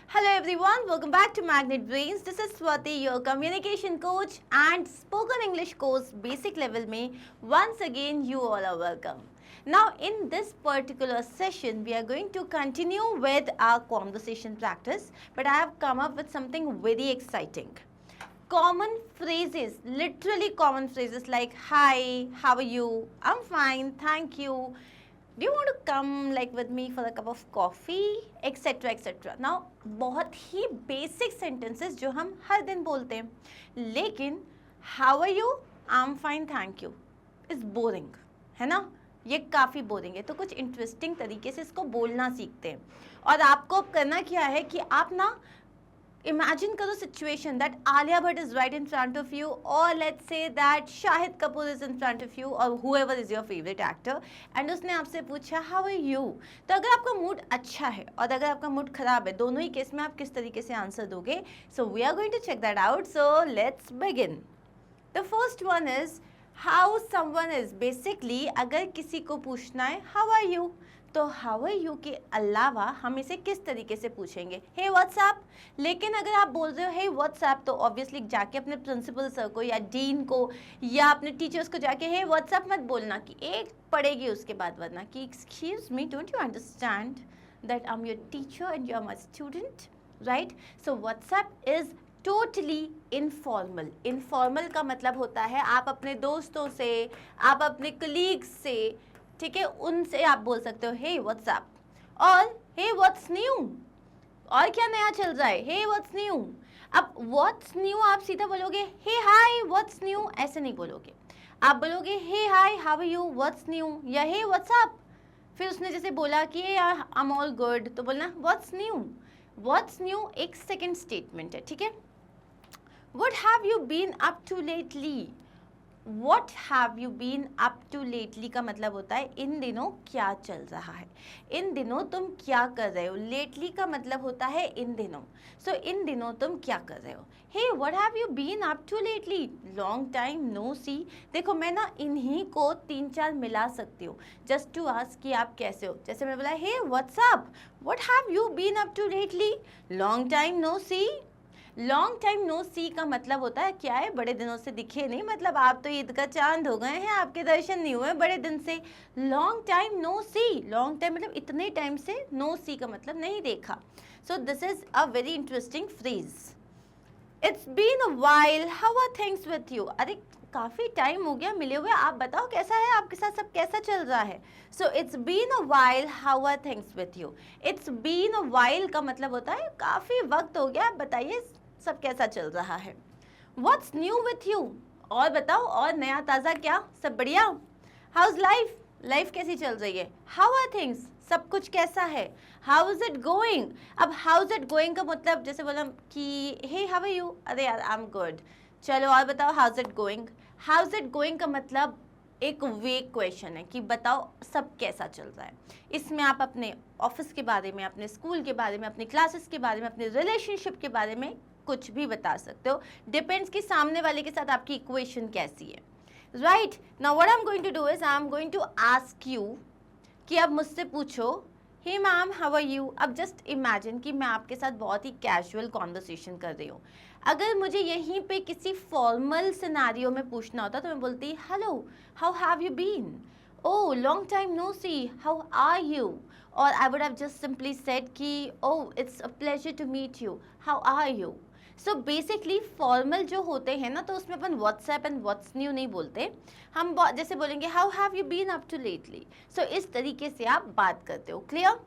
Hello everyone, welcome back to Magnet Brains. This is Swati, your communication coach and spoken English course basic level में once again you all are welcome. Now in this particular session we are going to continue with our conversation practice, but I have come up with something very exciting. Common phrases, literally common phrases like hi, how are you, I'm fine, thank you, do you want to come like with me for a cup of coffee, etc etc. Now बहुत ही basic sentences जो हम हर दिन बोलते हैं, लेकिन how are you, I'm fine, thank you is boring, है ना? ये काफ़ी बोरिंग है, तो कुछ इंटरेस्टिंग तरीके से इसको बोलना सीखते हैं. और आपको करना क्या है कि आप ना imagine करो situation that Alia Bhatt is right in front of you, or let's say that Shahid Kapoor is in front of you, or whoever is your favorite actor, and उसने आपसे पूछा how are you. तो अगर आपका mood अच्छा है और अगर आपका मूड खराब है, दोनों ही केस में आप किस तरीके से आंसर दोगे? So we are going to check that out. So let's begin. The first one is how someone is. Basically अगर किसी को पूछना है how are you, तो हाउ आर यू के अलावा हम इसे किस तरीके से पूछेंगे? हे व्हाट्सएप. लेकिन अगर आप बोल रहे हो हे व्हाट्सएप, तो ऑब्वियसली जाके अपने प्रिंसिपल सर को या डीन को या अपने टीचर्स को जाके हे व्हाट्सएप मत बोलना कि एक पढ़ेगी उसके बाद वरना कि excuse me, don't you understand that I am your teacher and you are my student, right? So what's up is totally informal. Informal का मतलब होता है आप अपने दोस्तों से, आप अपने कलीग्स से, ठीक है, उनसे आप बोल सकते हो हे व्हाट्सएप और हे व्हाट्स न्यू, और क्या नया चल रहा है, हे व्हाट्स न्यू. अब व्हाट्स न्यू आप सीधा बोलोगे हे हाय व्हाट्स न्यू, ऐसे नहीं बोलोगे. आप बोलोगे hey hi how are you what's new, या हे व्हाट्सएप. फिर उसने जैसे बोला कि आई एम ऑल गुड, तो बोलना व्हाट्स न्यू. व्हाट्स न्यू एक सेकेंड स्टेटमेंट है, ठीक है. What have you been up to lately. What have you been up to lately का मतलब होता है इन दिनों क्या चल रहा है, इन दिनों तुम क्या कर रहे हो. lately का मतलब होता है इन दिनों. so, इन दिनों तुम क्या कर रहे हो. hey what have you been up to lately, long time no see. देखो मैं ना इन्हीं को 3-4 मिला सकती हूँ just to ask कि आप कैसे हो. जैसे मैं बोला hey what's up, what have you been up to lately, long time no see. Long time no see का मतलब होता है क्या है, बड़े दिनों से दिखे नहीं, मतलब आप तो ईद का चांद हो गए हैं, आपके दर्शन नहीं हुए बड़े दिन से. लॉन्ग टाइम नो सी, लॉन्ग टाइम मतलब इतने टाइम से, नो सी का मतलब नहीं देखा. So this is a very interesting phrase. It's been a while, how are things with you. अरे काफ़ी टाइम हो गया मिले हुए, आप बताओ कैसा है, आपके साथ सब कैसा चल रहा है. So it's been a while, how are things with you. It's been a while का मतलब होता है काफ़ी वक्त हो गया, आप बताइए सब कैसा चल रहा है. What's new with you, और बताओ और नया ताज़ा क्या, सब बढ़िया. How's life, लाइफ कैसी चल रही है. How are things, सब कुछ कैसा है. How is it going. अब how is it going का मतलब जैसे बोला कि hey how are you, अरे यार I'm good. चलो और बताओ how's it going. How's it going का मतलब एक वेग क्वेश्चन है कि बताओ सब कैसा चल रहा है. इसमें आप अपने ऑफिस के बारे में, अपने स्कूल के बारे में, अपने क्लासेस के बारे में, अपने रिलेशनशिप के बारे में कुछ भी बता सकते हो. डिपेंड्स कि सामने वाले के साथ आपकी इक्वेशन कैसी है, right. Now what I am going to do is I am going to ask you कि अब मुझसे पूछो hey ma'am how are you. अब जस्ट इमेजिन कि मैं आपके साथ बहुत ही कैजुअल कॉन्वर्सेशन कर रही हूँ. अगर मुझे यहीं पे किसी फॉर्मल सिनेरियो में पूछना होता तो मैं बोलती hello how have you been, oh long time no see, how are you, or I would have just simply said कि oh it's a pleasure to meet you, how are you. So basically formal जो होते हैं ना, तो उसमें अपन what's up and what's new नहीं बोलते. हम जैसे बोलेंगे how have you been up to lately. So इस तरीके से आप बात करते हो, क्लियर.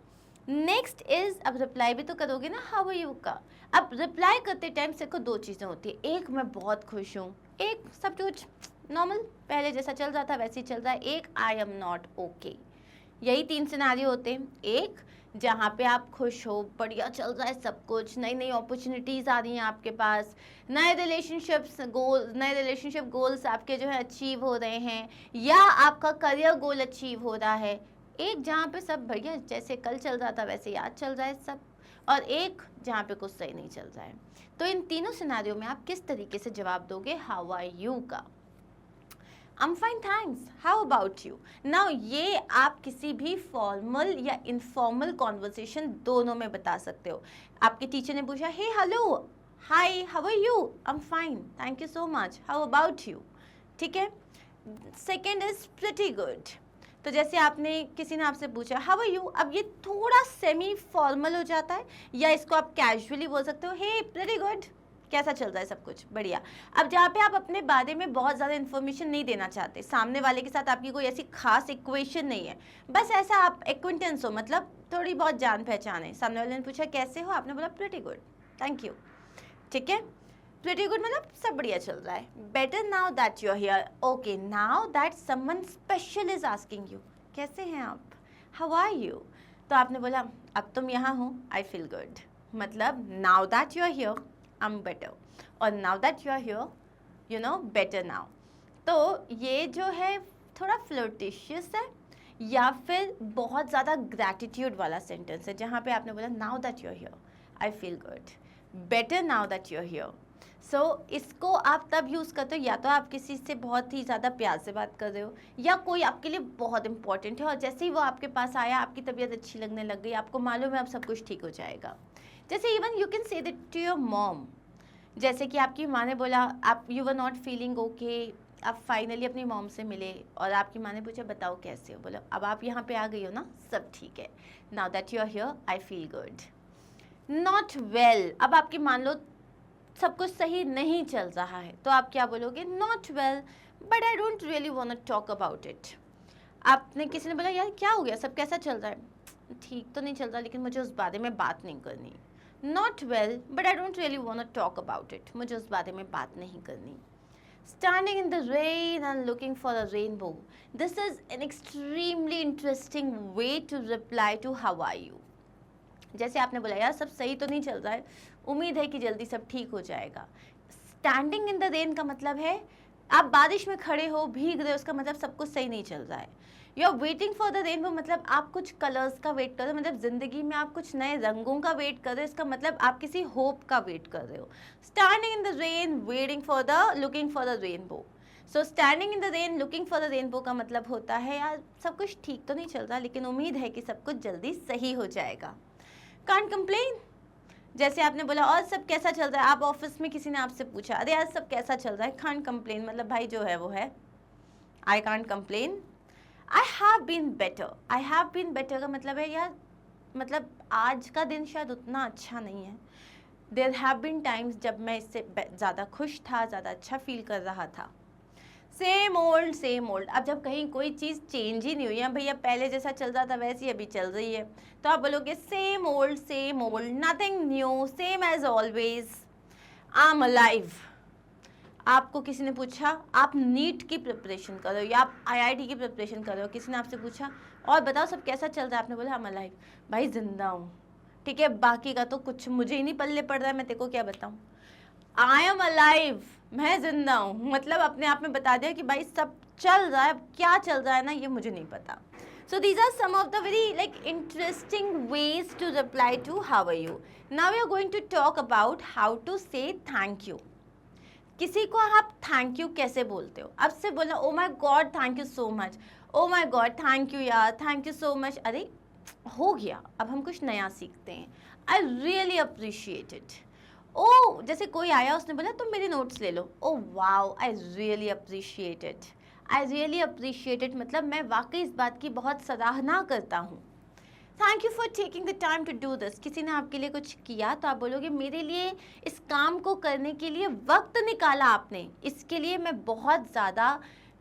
नेक्स्ट इज, अब रिप्लाई भी तो करोगे ना हाउ आर यू का. अब रिप्लाई करते टाइम से को 2 चीज़ें होती है, एक मैं बहुत खुश हूँ, एक सब कुछ नॉर्मल पहले जैसा चल रहा था वैसे ही चल रहा है, एक आई एम नॉट ओके. यही 3 सिनेरियो होते हैं. एक जहाँ पे आप खुश हो, बढ़िया चल रहा है सब कुछ, नई नई अपॉर्चुनिटीज़ आ रही हैं आपके पास, नए रिलेशनशिप गोल्स आपके जो है अचीव हो रहे हैं, या आपका करियर गोल अचीव हो रहा है. एक जहाँ पे सब बढ़िया जैसे कल चल रहा था वैसे याद चल रहा है सब, और एक जहाँ पे कुछ सही नहीं चल रहा है. तो इन तीनों सिनेरियो में आप किस तरीके से जवाब दोगे हाउ आर यू का. I'm fine, thanks. How about you? Now ये आप किसी भी फॉर्मल या इनफॉर्मल कॉन्वर्सेशन दोनों में बता सकते हो. आपके टीचर ने पूछा, hey hello, hi, how are you? I am fine, thank you so much, how about you? ठीक है. Second is pretty good. तो जैसे आपने किसी ने आपसे पूछा हाउ आर यू, अब ये थोड़ा सेमी फॉर्मल हो जाता है, या इसको आप कैजुअली बोल सकते हो, हे प्रिटी गुड, कैसा चल रहा है, सब कुछ बढ़िया. अब जहाँ पे आप अपने बारे में बहुत ज़्यादा इन्फॉर्मेशन नहीं देना चाहते, सामने वाले के साथ आपकी कोई ऐसी खास इक्वेशन नहीं है, बस ऐसा आप एक्विंटेंस हो, मतलब थोड़ी बहुत जान पहचान है. सामने वाले ने पूछा कैसे हो, आपने बोला प्रिटी गुड, थैंक यू. ठीक है, प्रिटी गुड मतलब सब बढ़िया चल रहा है. Better now that you are here. Okay, now that someone special is asking you, कैसे हैं आप, हाउ आर यू? तो आपने बोला अब तुम यहाँ हो, आई फील गुड. मतलब now that you are here, I'm better, और now that you are here, you know, better now. तो ये जो है थोड़ा फ्लर्टिशियस है, या फिर बहुत ज़्यादा ग्रैटिट्यूड वाला सेंटेंस है, जहाँ पे आपने बोला now that you are here, I feel good, better now that you are here. So इसको आप तब यूज़ करते हो या तो आप किसी से बहुत ही ज़्यादा प्यार से बात कर रहे हो, या कोई आपके लिए बहुत इंपॉर्टेंट है और जैसे ही वो आपके पास आया आपकी तबीयत अच्छी लगने लग गई, आपको मालूम है अब सब कुछ ठीक हो जाएगा. जैसे even you can say that to your mom. जैसे कि आपकी माँ ने बोला आप you were not feeling okay, आप फाइनली अपनी मॉम से मिले और आपकी माँ ने पूछा बताओ कैसे हो, बोलो अब आप यहाँ पे आ गई हो ना, सब ठीक है, now that you are here I feel good. Not well, अब आपकी मान लो सब कुछ सही नहीं चल रहा है, तो आप क्या बोलोगे, not well but I don't really want to talk about it. आपने किसी ने बोला यार क्या हो गया, सब कैसा चल रहा है, ठीक तो नहीं चल रहा लेकिन मुझे उस बारे में बात नहीं करनी. Not well but I don't really want to talk about it, मुझे उस बारे में बात नहीं करनी. Standing in the rain and looking for a rainbow, this is an extremely interesting way to reply to how are you. जैसे आपने बोला यार सब सही तो नहीं चल रहा है, उम्मीद है कि जल्दी सब ठीक हो जाएगा. स्टैंडिंग इन द रेन का मतलब है आप बारिश में खड़े हो, भीग रहे हो, उसका मतलब सब कुछ सही नहीं चल रहा है. You are waiting for the rainbow मतलब आप कुछ कलर्स का वेट कर रहे हो, मतलब जिंदगी में आप कुछ नए रंगों का वेट कर रहे हो, इसका मतलब आप किसी होप का वेट कर रहे हो. Standing in the rain, waiting for the, looking for the rainbow. So standing in the rain, looking for the rainbow का मतलब होता है यार सब कुछ ठीक तो नहीं चल रहा लेकिन उम्मीद है कि सब कुछ जल्दी सही हो जाएगा. कांट कंप्लेन, जैसे आपने बोला और सब कैसा चल रहा है, आप ऑफिस में किसी ने आपसे पूछा अरे यार सब कैसा चल रहा है, कांट कंप्लेन मतलब भाई जो है वो है, I can't complain. I have been better, I have been better का मतलब है यार मतलब आज का दिन शायद उतना अच्छा नहीं है. देयर हैव बीन टाइम्स जब मैं इससे ज़्यादा खुश था, ज़्यादा अच्छा फील कर रहा था. सेम ओल्ड सेम ओल्ड, अब जब कहीं कोई चीज़ चेंज ही नहीं हुई है, भैया पहले जैसा चल रहा था वैसी अभी चल रही है, तो आप बोलोगे same old, nothing new, same as always, I am alive. आपको किसी ने पूछा आप नीट की प्रिपरेशन कर रहे हो या आप आईआईटी की प्रिपरेशन कर रहे हो, किसी ने आपसे पूछा और बताओ सब कैसा चल रहा है, आपने बोला आई एम अलाइव, भाई जिंदा हूँ. ठीक है, बाकी का तो कुछ मुझे ही नहीं पल्ले पड़ रहा है, मैं तेरे को क्या बताऊँ, आई एम अलाइव, मैं जिंदा हूँ, मतलब अपने आप में बता दिया कि भाई सब चल रहा है, क्या चल रहा है ना ये मुझे नहीं पता. So these are some of the very like interesting ways to reply to how are you. Now we are going to talk about how to say thank you. किसी को आप थैंक यू कैसे बोलते हो, अब से बोलना oh my god thank you so much, oh my god thank you यार, थैंक यू सो मच, अरे हो गया अब हम कुछ नया सीखते हैं, आई रियली अप्रिशिएट इट. ओ जैसे कोई आया उसने बोला तुम मेरे नोट्स ले लो, oh wow I really appreciate it, I really appreciate it मतलब मैं वाकई इस बात की बहुत सराहना करता हूँ. Thank you for taking the time to do this, किसी ने आपके लिए कुछ किया तो आप बोलोगे मेरे लिए इस काम को करने के लिए वक्त निकाला आपने, इसके लिए मैं बहुत ज़्यादा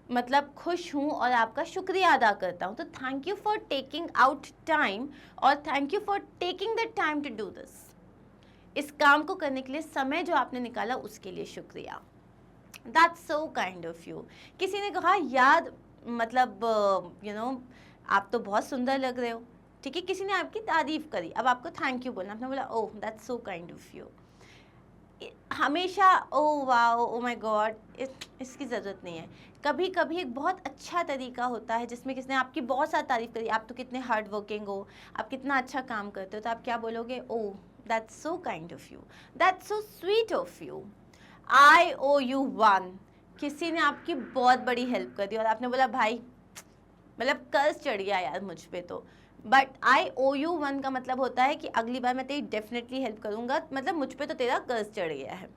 मतलब खुश हूँ और आपका शुक्रिया अदा करता हूँ. तो thank you for taking out time और thank you for taking the time to do this, इस काम को करने के लिए समय जो आपने निकाला उसके लिए शुक्रिया. That's so kind of you. किसी ने कहा यार मतलब यू नो आप तो बहुत सुंदर लग रहे हो, ठीक है, किसी ने आपकी तारीफ करी, अब आपको थैंक यू बोलना, आपने बोला oh that's so kind of you. हमेशा oh wow oh my god इसकी ज़रूरत नहीं है. कभी कभी एक बहुत अच्छा तरीका होता है जिसमें किसी ने आपकी बहुत सारी तारीफ करी, आप तो कितने हार्ड वर्किंग हो, आप कितना अच्छा काम करते हो, तो आप क्या बोलोगे, oh that's so kind of you, that's so sweet of you, I owe you one, किसी ने आपकी बहुत बड़ी हेल्प कर दी और आपने बोला भाई मतलब कर्ज चढ़ गया यार मुझ पे तो, but I owe you one का मतलब होता है कि अगली बार मैं तेरी डेफिनेटली हेल्प करूंगा, मतलब मुझ पे तो तेरा कर्ज चढ़ गया है।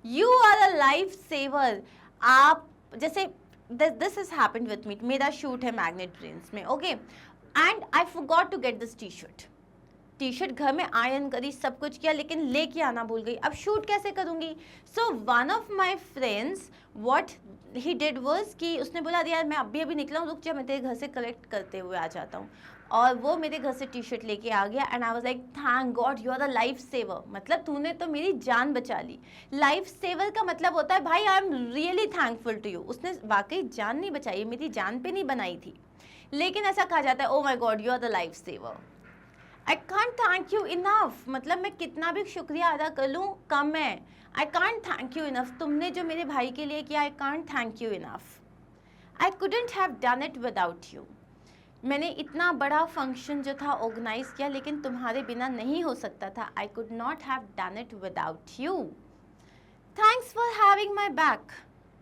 You are a life saver. आप जैसे this is happened with me, मेरा शूट है मैग्नेट ब्रेन्स में, okay, and I forgot to get this T shirt घर में आयरन करी, सब कुछ किया, लेकिन लेके आना भूल गई। अब शूट कैसे करूंगी? So one of my friends what he did was कि उसने बोला अरे यार मैं अभी निकला हूँ, रुक जा मैं तेरे घर से कलेक्ट करते हुए आ जाता हूँ। और वो मेरे घर से टी शर्ट लेके आ गया and I was like thank god you are the life saver, मतलब तूने तो मेरी जान बचा ली। लाइफ सेवर का मतलब होता है भाई I am really thankful to you, उसने वाकई जान नहीं बचाई, मेरी जान पे नहीं बनाई थी, लेकिन ऐसा कहा जाता है oh my god you are the life saver. I can't thank you enough, मतलब मैं कितना भी शुक्रिया अदा कर लूँ कम है। I can't thank you enough, तुमने जो मेरे भाई के लिए किया आई can't thank you enough. I couldn't have done it without you. मैंने इतना बड़ा फंक्शन जो था ऑर्गेनाइज किया, लेकिन तुम्हारे बिना नहीं हो सकता था। I could not have done it without you. Thanks for having my back,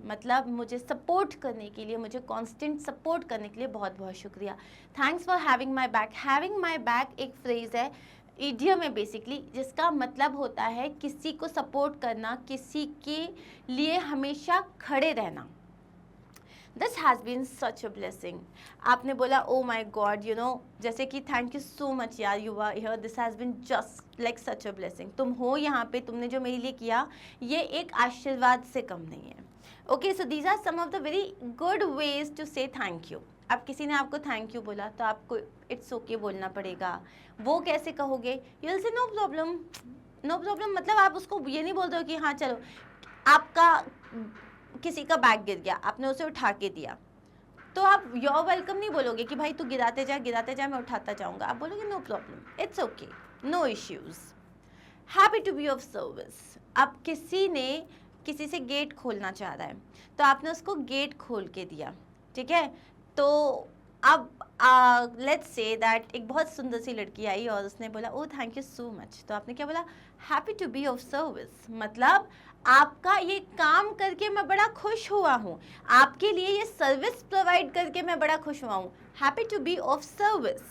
मतलब मुझे सपोर्ट करने के लिए, मुझे कांस्टेंट सपोर्ट करने के लिए बहुत बहुत शुक्रिया। Thanks for having my back. Having my back एक फ्रेज है, इडियम है बेसिकली, जिसका मतलब होता है किसी को सपोर्ट करना, किसी के लिए हमेशा खड़े रहना। This has been such a blessing. आपने बोला oh my god you know, जैसे कि थैंक यू सो मच यार you are here, this has been just like such a blessing. तुम हो यहाँ पे, तुमने जो मेरे लिए किया ये एक आशीर्वाद से कम नहीं है। Okay, so these are some of the very good ways to say thank you. अब किसी ने आपको थैंक यू बोला तो आपको इट्स ओके बोलना पड़ेगा। वो कैसे कहोगे? You will say no problem, no problem, मतलब आप उसको ये नहीं बोलते हो कि हाँ चलो, आपका किसी का बैग गिर गया, आपने उसे उठा के दिया, तो आप योर वेलकम नहीं बोलोगे कि भाई तू गिराते जा मैं उठाता जाऊंगा। आप बोलोगे no problem, it's okay, no issues, happy to be of service. अब किसी ने किसी से गेट खोलना चाह रहा है तो आपने उसको गेट खोल के दिया, ठीक है? तो अब लेट्स से दैट एक बहुत सुंदर सी लड़की आई और उसने बोला oh thank you so much, तो आपने क्या बोला? Happy to be of service, मतलब आपका ये काम करके मैं बड़ा खुश हुआ हूँ, आपके लिए ये सर्विस प्रोवाइड करके मैं बड़ा खुश हुआ हूँ। Happy to be of service.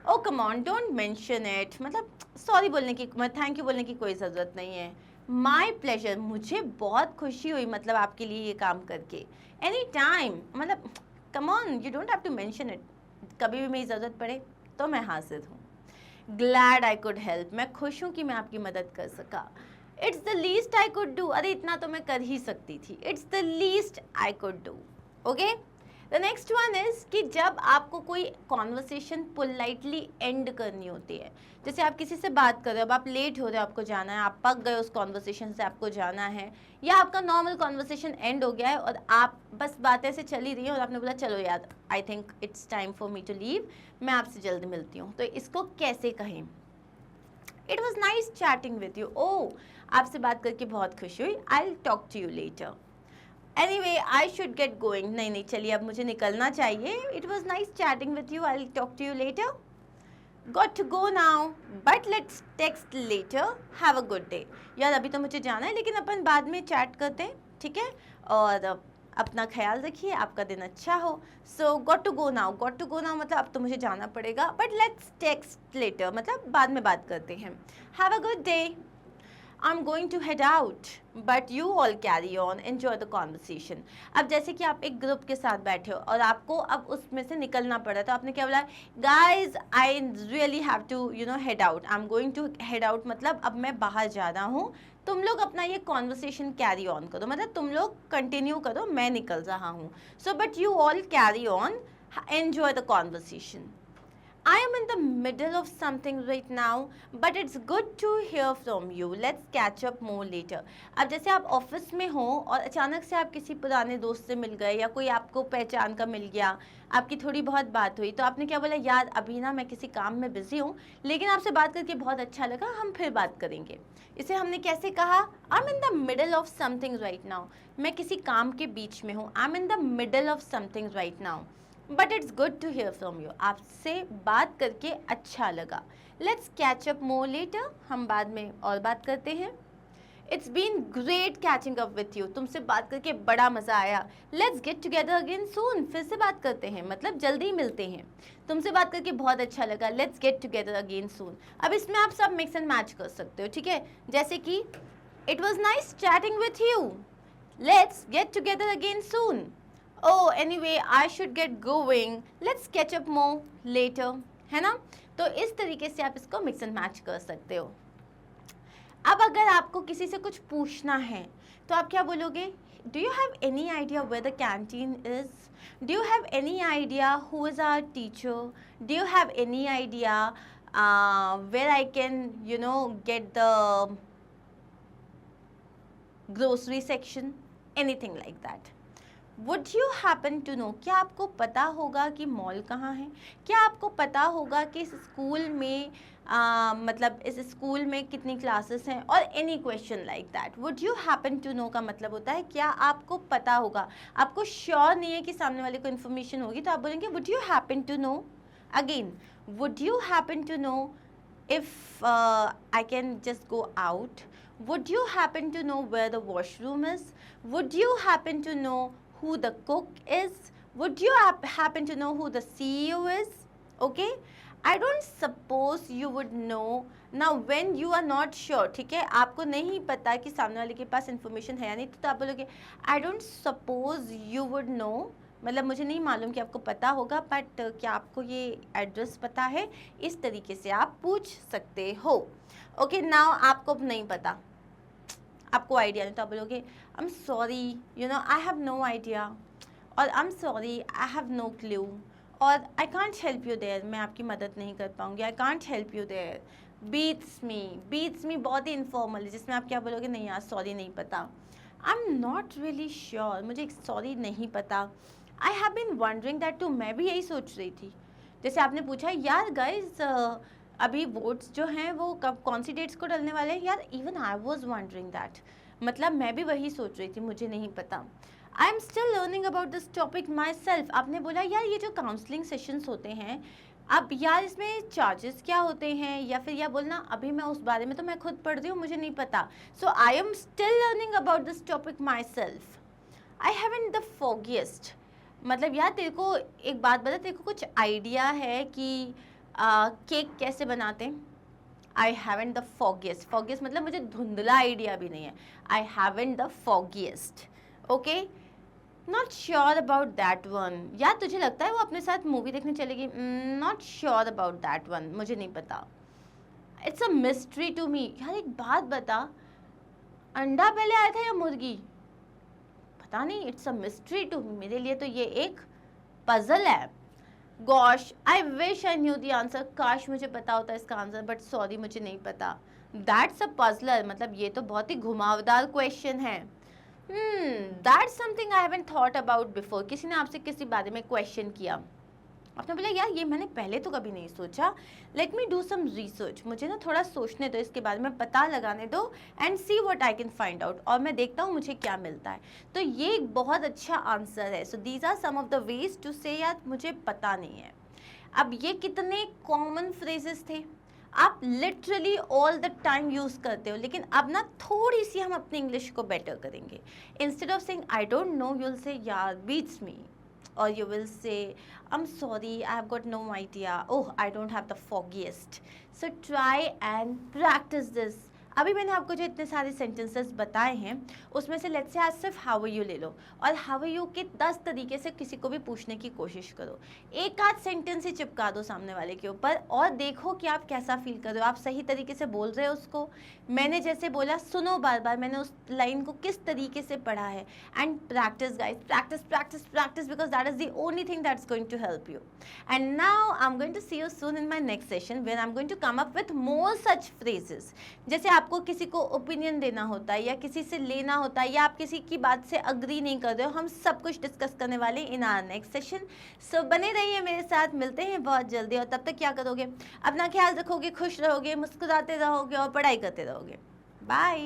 Oh come on, don't mention it, मतलब सॉरी बोलने की, थैंक यू बोलने की कोई ज़रूरत नहीं है। माई प्लेजर, मुझे बहुत खुशी हुई मतलब आपके लिए ये काम करके। एनी टाइम, मतलब come on, you don't have to mention it. कभी भी मेरी ज़रूरत पड़े तो मैं हाजिर हूँ। ग्लैड आई कुड हेल्प, मैं खुश हूँ कि मैं आपकी मदद कर सका। It's the least I could do, अरे इतना तो मैं कर ही सकती थी। It's the least I could do. Okay, the next one is कि जब आपको कोई कॉन्वर्सेशन पोलाइटली एंड करनी होती है, जैसे आप किसी से बात कर रहे हो, अब आप लेट हो रहे हो, आपको जाना है, आप पक गए उस कॉन्वर्सेशन से, आपको जाना है, या आपका नॉर्मल कॉन्वर्सेशन एंड हो गया है और आप बस बातें से चली रही हैं और आपने बोला चलो यार I think it's time for me to leave, मैं आपसे जल्दी मिलती हूँ, तो इसको कैसे कहें? It was nice chatting with you, ओ आपसे बात करके बहुत खुशी हुई, I will talk to you later, anyway I should get going, नहीं चलिए अब मुझे निकलना चाहिए, it was nice chatting with you, I will talk to you later, got to go now but let's text letter, have a good day. यार अभी तो मुझे जाना है लेकिन अपन बाद में चैट करते हैं, ठीक है? और अपना ख्याल रखिए, आपका दिन अच्छा हो। So got to go now, got to go now मतलब अब तो मुझे जाना पड़ेगा, बट लेट्स टेक्स्ट लेटर मतलब बाद में बात करते हैं। Have a good day, I'm going to head out, but you all carry on, enjoy the conversation. अब जैसे कि आप एक ग्रुप के साथ बैठे हो और आपको अब उसमें से निकलना पड़ा, तो आपने क्या बोला? Guys, I really have to, you know, head out. I'm going to head out मतलब अब मैं बाहर जा रहा हूँ, तुम लोग अपना ये कॉन्वर्सेशन कैरी ऑन करो, मतलब तुम लोग कंटिन्यू करो, मैं निकल रहा हूँ। So but you all carry on, enjoy the conversation. I am in the middle of something right now, but it's good to hear from you. Let's catch up more later. अब जैसे आप office में हो और अचानक से आप किसी पुराने दोस्त से मिल गए या कोई आपको पहचान का मिल गया, आपकी थोड़ी बहुत बात हुई, तो आपने क्या बोला? यार अभी ना मैं किसी काम में बिजी हूँ, लेकिन आपसे बात करके बहुत अच्छा लगा, हम फिर बात करेंगे। इसे हमने कैसे कहा? I am in the middle of something right now, मैं किसी काम के बीच में हूँ। I am in the middle of something right now, but it's good to hear from you, आपसे बात करके अच्छा लगा। Let's catch up more later, हम बाद में और बात करते हैं। It's been great catching up with you, तुमसे बात करके बड़ा मज़ा आया। लेट्स गेट टुगेदर अगेन सून, फिर से बात करते हैं, मतलब जल्दी मिलते हैं। तुमसे बात करके बहुत अच्छा लगा, लेट्स गेट टुगेदर अगेन सून। अब इसमें आप सब मिक्स एंड मैच कर सकते हो, ठीक है। जैसे कि it was nice chatting with you, let's get together again soon. Oh, anyway, I should get going. Let's catch up more later, है ना। तो इस तरीके से आप इसको मिक्स एंड मैच कर सकते हो। अब अगर आपको किसी से कुछ पूछना है तो आप क्या बोलोगे? Do you have any idea where the canteen is? Do you have any idea who is our teacher? Do you have any idea where I can get the grocery section? Anything like that. Would you happen to know, क्या आपको पता होगा कि mall कहाँ है? क्या आपको पता होगा कि इस स्कूल में मतलब इस स्कूल में कितनी क्लासेस हैं? और any question like that. Would you happen to know का मतलब होता है क्या आपको पता होगा, आपको श्योर नहीं है कि सामने वाले को इन्फॉर्मेशन होगी, तो आप बोलेंगे would you happen to know. Again, would you happen to know if I can just go out? Would you happen to know where the washroom is? Would you happen to know who the cook is? Would you happen to know who the CEO is? Okay, I don't suppose you would know. Now when you are not sure, ठीक है, आपको नहीं पता कि सामने वाले के पास information है या नहीं, तो आप बोलोगे I don't suppose you would know, मतलब मुझे नहीं मालूम कि आपको पता होगा, बट क्या आपको ये एड्रेस पता है? इस तरीके से आप पूछ सकते हो। ओके, नाउ आपको नहीं पता, आपको आइडिया नहीं, तो आप बोलोगे I am sorry, I have no idea, और I am sorry, I have no clue, और I can't help you there, मैं आपकी मदद नहीं कर पाऊंगी, I can't help you there. Beats मी बहुत ही इनफॉर्मल है, जिसमें आप क्या बोलोगे? नहीं यार, सॉरी नहीं पता। I am not really sure, मुझे सॉरी नहीं पता। I have been wondering that too, मैं भी यही सोच रही थी। जैसे आपने पूछा यार गाइज अभी वोट्स जो हैं वो कब, कौन सी डेट्स को डलने वाले हैं? यार even I was wondering that, मतलब मैं भी वही सोच रही थी, मुझे नहीं पता। I am still learning about this topic my self. आपने बोला यार ये जो काउंसलिंग सेशंस होते हैं, अब यार इसमें चार्जेस क्या होते हैं, या फिर यह बोलना अभी मैं उस बारे में तो मैं खुद पढ़ रही हूँ, मुझे नहीं पता। So I am still learning about this topic myself. I haven't the foggiest, मतलब यार तेरे को एक बात बता, तेरे को कुछ आइडिया है कि केक कैसे बनाते हैं? आई हैवंट द फॉगिएस्ट, फॉगिएस्ट मतलब मुझे धुंधला आइडिया भी नहीं है। I haven't the foggiest. Okay, not sure about that one, यार तुझे लगता है वो अपने साथ मूवी देखने चलेगी? Not sure about that one, मुझे नहीं पता। It's a mystery to me, यार एक बात बता, अंडा पहले आया था या मुर्गी? पता नहीं, it's a mystery to me, मेरे लिए तो ये एक पजल है। Gosh, I wish I knew the answer, काश मुझे पता होता इसका आंसर, बट सॉरी मुझे नहीं पता। दैट्स अ पजलर, मतलब ये तो बहुत ही घुमावदार क्वेश्चन है। That's something I haven't thought about before. किसी ने आपसे किसी बारे में क्वेश्चन किया, आपने बोला यार ये मैंने पहले तो कभी नहीं सोचा, let me do some research, मुझे ना थोड़ा सोचने दो इसके बारे में, पता लगाने दो, and see what I can find out, और मैं देखता हूँ मुझे क्या मिलता है। तो ये एक बहुत अच्छा आंसर है। So these are some of the ways to say यार मुझे पता नहीं है। अब ये कितने कॉमन फ्रेजेस थे, आप literally all the time use करते हो, लेकिन अब ना थोड़ी सी हम अपनी इंग्लिश को बेटर करेंगे। Instead of saying I don't know, you will say यार beats me, or you will say I'm sorry, I have got no idea, oh I don't have the foggiest. So try and practice this. अभी मैंने आपको जो इतने सारे sentences बताए हैं उसमें से लेट्स से आज सिर्फ हाउ आर यू ले लो, और हाउ आर यू के 10 तरीके से किसी को भी पूछने की कोशिश करो। एक आध सेंटेंस ही चिपका दो सामने वाले के ऊपर और देखो कि आप कैसा फील कर रहे हो, आप सही तरीके से बोल रहे हो उसको। मैंने जैसे बोला, सुनो बार बार मैंने उस लाइन को किस तरीके से पढ़ा है, and practice guys, practice practice practice, because that is the only thing that is going to help you. And now I am going to see you soon in my next session where I am going to come up with more such phrases. जैसे आपको किसी को opinion देना होता है या किसी से लेना होता है या आप किसी की बात से अग्री नहीं कर रहे हो, हम सब कुछ डिस्कस करने वाले इन आवर नेक्स्ट सेशन। सो बने रहिए मेरे साथ, मिलते हैं बहुत जल्दी। और तब तक क्या करोगे, अपना ख्याल रखोगे, खुश रहोगे, मुस्कुराते रहोगे और पढ़ाई करते रहोगे। बाय।